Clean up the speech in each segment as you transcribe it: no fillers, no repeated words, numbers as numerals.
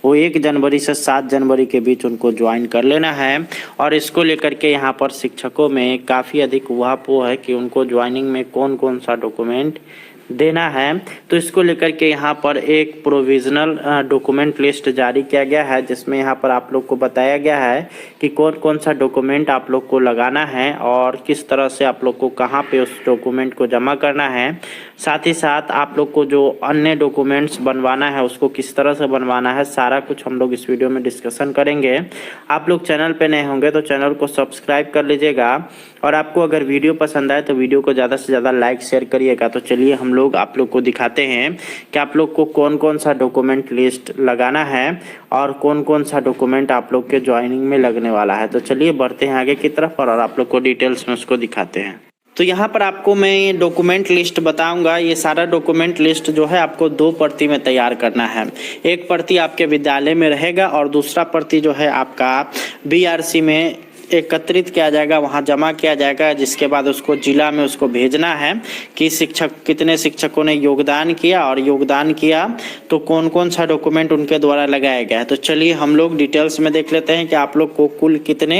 वो 1 जनवरी से 7 जनवरी के बीच उनको ज्वाइन कर लेना है। और इसको लेकर के यहाँ पर शिक्षकों में काफ़ी अधिक उहापोह है कि उनको ज्वाइनिंग में कौन कौन सा डॉक्यूमेंट देना है। तो इसको लेकर के यहाँ पर एक प्रोविजनल डॉक्यूमेंट लिस्ट जारी किया गया है, जिसमें यहाँ पर आप लोग को बताया गया है कि कौन कौन सा डॉक्यूमेंट आप लोग को लगाना है और किस तरह से आप लोग को कहाँ पे उस डॉक्यूमेंट को जमा करना है। साथ ही साथ आप लोग को जो अन्य डॉक्यूमेंट्स बनवाना है उसको किस तरह से बनवाना है, सारा कुछ हम लोग इस वीडियो में डिस्कशन करेंगे। आप लोग चैनल पे नए होंगे तो चैनल को सब्सक्राइब कर लीजिएगा, और आपको अगर वीडियो पसंद आए तो वीडियो को ज़्यादा से ज़्यादा लाइक शेयर करिएगा। तो चलिए हम लोग आप लोग को दिखाते हैं कि आप लोग को कौन कौन सा डॉक्यूमेंट लिस्ट लगाना है और कौन कौन सा डॉक्यूमेंट आप लोग के ज्वाइनिंग में लगने वाला है। तो चलिए बढ़ते हैं आगे की तरफ और आप लोग को डिटेल्स में उसको दिखाते हैं। तो यहाँ पर आपको मैं डॉक्यूमेंट लिस्ट बताऊंगा। ये सारा डॉक्यूमेंट लिस्ट जो है आपको 2 प्रति में तैयार करना है। एक प्रति आपके विद्यालय में रहेगा और दूसरा प्रति जो है आपका BRC में एकत्रित किया जाएगा, वहाँ जमा किया जाएगा, जिसके बाद उसको जिला में उसको भेजना है कि कितने शिक्षकों ने योगदान किया और योगदान किया तो कौन कौन सा डॉक्यूमेंट उनके द्वारा लगाया गया है। तो चलिए हम लोग डिटेल्स में देख लेते हैं कि आप लोग को कुल कितने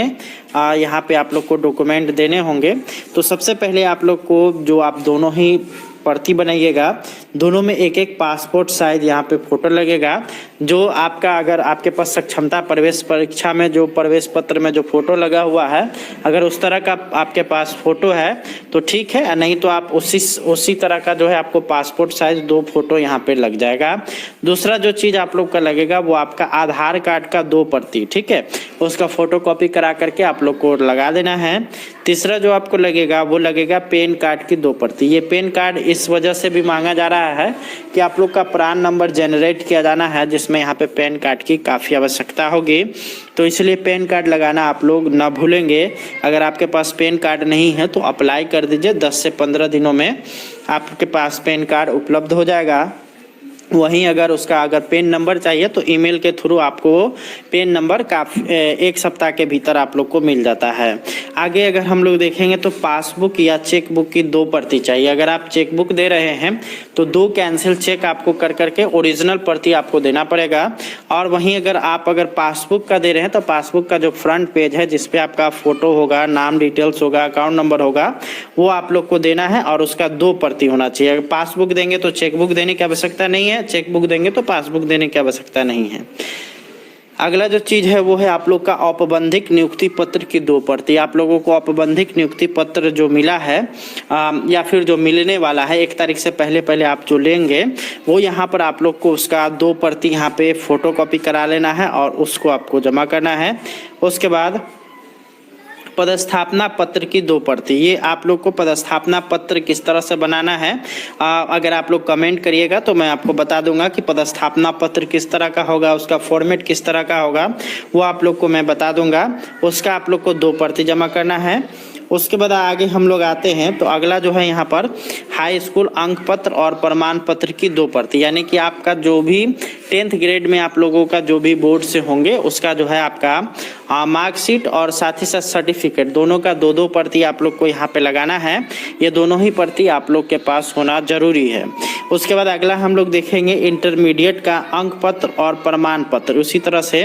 यहाँ पे आप लोग को डॉक्यूमेंट देने होंगे। तो सबसे पहले आप लोग को जो आप दोनों ही प्रति बनाइएगा, दोनों में एक एक पासपोर्ट साइज यहाँ पे फोटो लगेगा। जो आपका अगर आपके पास सक्षमता प्रवेश परीक्षा में जो प्रवेश पत्र में जो फोटो लगा हुआ है, अगर उस तरह का आपके पास फोटो है तो ठीक है, नहीं तो आप उसी तरह का जो है आपको पासपोर्ट साइज 2 फोटो यहाँ पे लग जाएगा। दूसरा जो चीज़ आप लोग का लगेगा वो आपका आधार कार्ड का 2 प्रति, ठीक है, उसका फोटो कॉपी करा करके आप लोग को लगा देना है। तीसरा जो आपको लगेगा वो लगेगा पैन कार्ड की 2 प्रति। ये पैन कार्ड इस वजह से भी मांगा जा रहा है कि आप लोग का प्रान नंबर जनरेट किया जाना है, जिसमें यहाँ पे पैन कार्ड की काफ़ी आवश्यकता होगी, तो इसलिए पैन कार्ड लगाना आप लोग ना भूलेंगे। अगर आपके पास पैन कार्ड नहीं है तो अप्लाई कर दीजिए, 10 से 15 दिनों में आपके पास पैन कार्ड उपलब्ध हो जाएगा। वहीं अगर पेन नंबर चाहिए तो ईमेल के थ्रू आपको पेन नंबर का 1 सप्ताह के भीतर आप लोग को मिल जाता है। आगे अगर हम लोग देखेंगे तो पासबुक या चेकबुक की 2 प्रति चाहिए। अगर आप चेकबुक दे रहे हैं तो 2 कैंसिल चेक आपको कर करके ओरिजिनल प्रति आपको देना पड़ेगा। और वहीं अगर पासबुक का दे रहे हैं तो पासबुक का जो फ्रंट पेज है जिसपे आपका फोटो होगा, नाम डिटेल्स होगा, अकाउंट नंबर होगा, वो आप लोग को देना है और उसका 2 प्रति होना चाहिए। अगर पासबुक देंगे तो चेकबुक देने की आवश्यकता नहीं है, चेकबुक देंगे तो पासबुक देने की आवश्यकता नहीं है। अगला जो चीज़ है वो है आप लोग का औपबंधिक नियुक्ति पत्र की 2 प्रति। आप लोगों को औपबंधिक नियुक्ति पत्र जो मिला है या फिर जो मिलने वाला है 1 तारीख से पहले आप जो लेंगे वो यहाँ पर आप लोग को उसका 2 प्रति यहाँ पे फोटो कॉपी करा लेना है और उसको आपको जमा करना है। उसके बाद पदस्थापना पत्र की 2 प्रति। ये आप लोग को पदस्थापना पत्र किस तरह से बनाना है अगर आप लोग कमेंट करिएगा तो मैं आपको बता दूंगा कि पदस्थापना पत्र किस तरह का होगा, उसका फॉर्मेट किस तरह का होगा, वो आप लोग को मैं बता दूंगा। उसका आप लोग को 2 प्रति जमा करना है। उसके बाद आगे हम लोग आते हैं तो अगला जो है यहाँ पर हाई स्कूल अंक पत्र और प्रमाण पत्र की 2 प्रति, यानी कि आपका जो भी 10th ग्रेड में आप लोगों का जो भी बोर्ड से होंगे उसका जो है आपका मार्कशीट और साथ ही साथ सर्टिफिकेट, दोनों का 2-2 प्रति आप लोग को यहाँ पे लगाना है। ये दोनों ही प्रति आप लोग के पास होना जरूरी है। उसके बाद अगला हम लोग देखेंगे इंटरमीडिएट का अंक पत्र और प्रमाण पत्र। उसी तरह से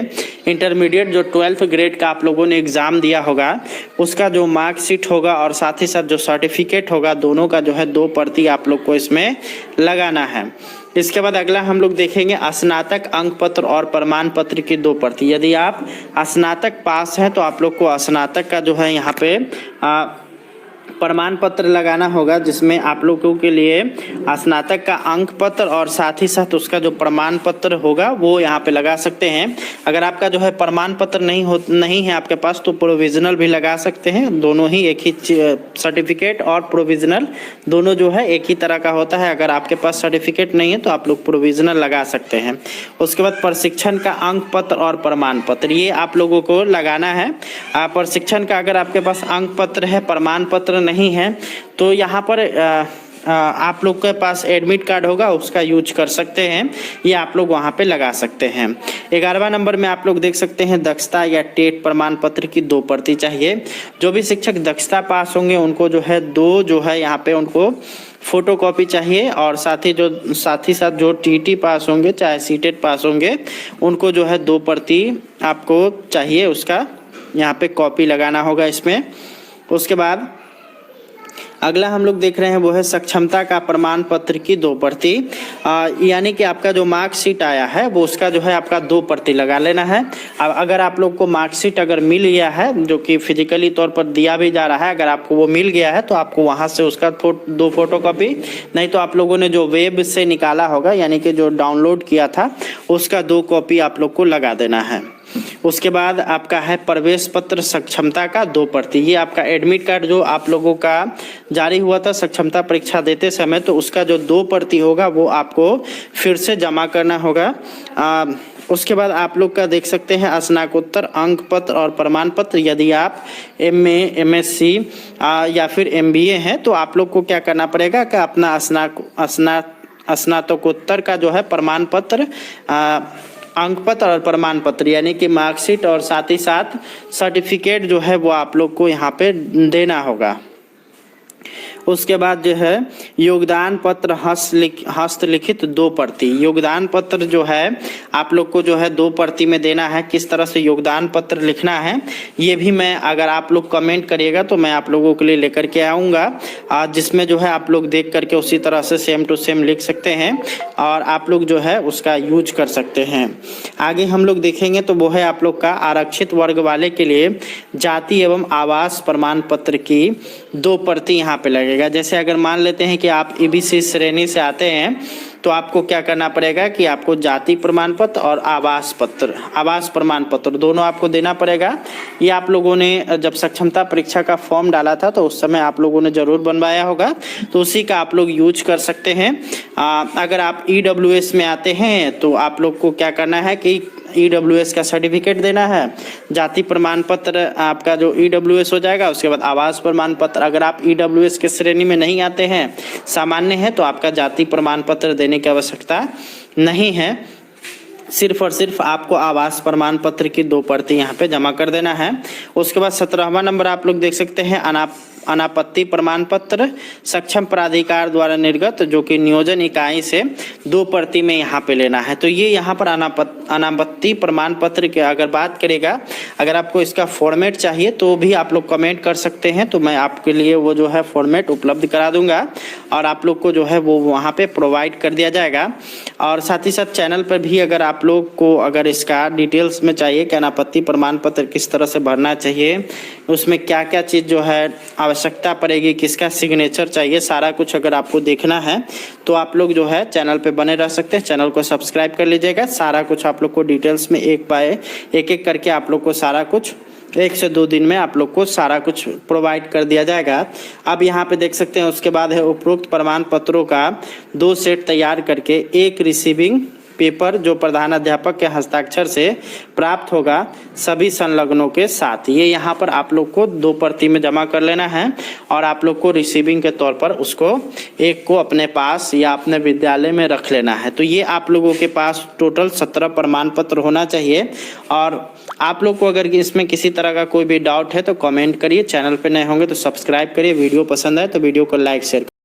इंटरमीडिएट जो 12th ग्रेड का आप लोगों ने एग्जाम दिया होगा उसका जो मार्कशीट होगा और साथ ही साथ जो सर्टिफिकेट होगा, दोनों का जो है 2 प्रति आप लोग को इसमें लगाना है। इसके बाद अगला हम लोग देखेंगे स्नातक अंक पत्र और प्रमाण पत्र की 2 प्रति। यदि आप स्नातक पास हैं तो आप लोग को स्नातक का जो है यहाँ पे प्रमाण पत्र लगाना होगा, जिसमें आप लोगों के लिए स्नातक का अंक पत्र और साथ ही साथ उसका जो प्रमाण पत्र होगा वो यहाँ पे लगा सकते हैं। अगर आपका जो है प्रमाण पत्र नहीं है आपके पास तो प्रोविजनल भी लगा सकते हैं। दोनों ही एक ही सर्टिफिकेट और प्रोविजनल दोनों जो है एक ही तरह का होता है। अगर आपके पास सर्टिफिकेट नहीं है तो आप लोग प्रोविजनल लगा सकते हैं। उसके बाद प्रशिक्षण का अंक पत्र और प्रमाण पत्र, ये आप लोगों को लगाना है। प्रशिक्षण का अगर आपके पास अंक पत्र है, प्रमाण पत्र नहीं है, तो यहाँ पर आप लोग के पास एडमिट कार्ड होगा उसका यूज कर सकते हैं, ये आप लोग वहाँ पे लगा सकते हैं। 11वां नंबर में आप लोग देख सकते हैं दक्षता या टेट प्रमाण पत्र की 2 प्रति चाहिए। जो भी शिक्षक दक्षता पास होंगे उनको जो है 2 जो है यहाँ पे उनको फोटोकॉपी चाहिए और साथ ही साथ जो टीटी पास होंगे चाहे सीटेट पास होंगे उनको जो है 2 प्रति आपको चाहिए, उसका यहाँ पे कॉपी लगाना होगा इसमें। उसके बाद अगला हम लोग देख रहे हैं वो है सक्षमता का प्रमाण पत्र की 2 प्रति, यानी कि आपका जो मार्कशीट आया है वो उसका जो है आपका 2 प्रति लगा लेना है। अब अगर आप लोग को मार्कशीट अगर मिल गया है जो कि फिजिकली तौर पर दिया भी जा रहा है, अगर आपको वो मिल गया है तो आपको वहाँ से उसका 2 फोटोकॉपी, नहीं तो आप लोगों ने जो वेब से निकाला होगा यानी कि जो डाउनलोड किया था उसका 2 कॉपी आप लोग को लगा देना है। उसके बाद आपका है प्रवेश पत्र सक्षमता का 2 प्रति, ये आपका एडमिट कार्ड जो आप लोगों का जारी हुआ था सक्षमता परीक्षा देते समय, तो उसका जो 2 प्रति होगा वो आपको फिर से जमा करना होगा। उसके बाद आप लोग का देख सकते हैं स्नातकोत्तर अंक पत्र और प्रमाण पत्र, यदि आप MA MSc या फिर MBA हैं तो आप लोग को क्या करना पड़ेगा कि अपना स्नातकोत्तर का जो है प्रमाण पत्र, अंक पत्र और प्रमाण पत्र यानी कि मार्कशीट और साथ ही साथ सर्टिफिकेट जो है वो आप लोग को यहाँ पे देना होगा। उसके बाद जो है योगदान पत्र हस्तलिखित 2 प्रति, योगदान पत्र जो है आप लोग को जो है 2 प्रति में देना है। किस तरह से योगदान पत्र लिखना है ये भी मैं, अगर आप लोग कमेंट करिएगा तो मैं आप लोगों के लिए लेकर के आऊँगा, जिसमें जो है आप लोग देख करके उसी तरह से सेम टू सेम लिख सकते हैं और आप लोग जो है उसका यूज कर सकते हैं। आगे हम लोग देखेंगे तो वो है आप लोग का आरक्षित वर्ग वाले के लिए जाति एवं आवास प्रमाण पत्र की 2 प्रति यहाँ पे लगेगा। जैसे अगर मान लेते हैं कि आप EBC श्रेणी से आते हैं तो आपको क्या करना पड़ेगा कि आपको जाति प्रमाण पत्र और आवास प्रमाण पत्र दोनों आपको देना पड़ेगा। ये आप लोगों ने जब सक्षमता परीक्षा का फॉर्म डाला था तो उस समय आप लोगों ने जरूर बनवाया होगा, तो उसी का आप लोग यूज कर सकते हैं। अगर आप EWS में आते हैं तो आप लोग को क्या करना है कि EWS का सर्टिफिकेट देना है, जाति प्रमाण पत्र आपका जो EWS हो जाएगा, उसके बाद आवास प्रमाण पत्र। अगर आप EWS के श्रेणी में नहीं आते हैं, सामान्य है, तो आपका जाति प्रमाण पत्र देने की आवश्यकता नहीं है, सिर्फ और सिर्फ आपको आवास प्रमाण पत्र की 2 प्रति यहाँ पे जमा कर देना है। उसके बाद 17वां नंबर आप लोग देख सकते हैं अनापत्ति प्रमाण पत्र सक्षम प्राधिकार द्वारा निर्गत, जो कि नियोजन इकाई से 2 प्रति में यहाँ पे लेना है। तो ये यहाँ पर अनापत्ति प्रमाण पत्र की अगर बात करेगा, अगर आपको इसका फॉर्मेट चाहिए तो भी आप लोग कमेंट कर सकते हैं, तो मैं आपके लिए वो जो है फॉर्मेट उपलब्ध करा दूंगा और आप लोग को जो है वो वहाँ पे प्रोवाइड कर दिया जाएगा। और साथ ही साथ चैनल पर भी अगर आप लोग को अगर इसका डिटेल्स में चाहिए कि अनापत्ति प्रमाण पत्र किस तरह से भरना चाहिए, उसमें क्या क्या चीज़ जो है आवश्यकता पड़ेगी, किसका सिग्नेचर चाहिए, सारा कुछ अगर आपको देखना है तो आप लोग जो है चैनल पे बने रह सकते हैं। चैनल को सब्सक्राइब कर लीजिएगा, सारा कुछ आप लोग को डिटेल्स में एक करके आप लोग को सारा कुछ 1 से 2 दिन में आप लोग को सारा कुछ प्रोवाइड कर दिया जाएगा। अब यहाँ पे देख सकते हैं उसके बाद है उपरोक्त प्रमाण पत्रों का 2 सेट तैयार करके एक रिसीविंग पेपर जो प्रधान अध्यापक के हस्ताक्षर से प्राप्त होगा सभी संलग्नों के साथ। ये यहाँ पर आप लोग को 2 प्रति में जमा कर लेना है और आप लोग को रिसीविंग के तौर पर उसको एक को अपने पास या अपने विद्यालय में रख लेना है। तो ये आप लोगों के पास टोटल 17 प्रमाण पत्र होना चाहिए। और आप लोग को अगर इसमें किसी तरह का कोई भी डाउट है तो कमेंट करिए, चैनल पर नए होंगे तो सब्सक्राइब करिए, वीडियो पसंद आए तो वीडियो को लाइक शेयर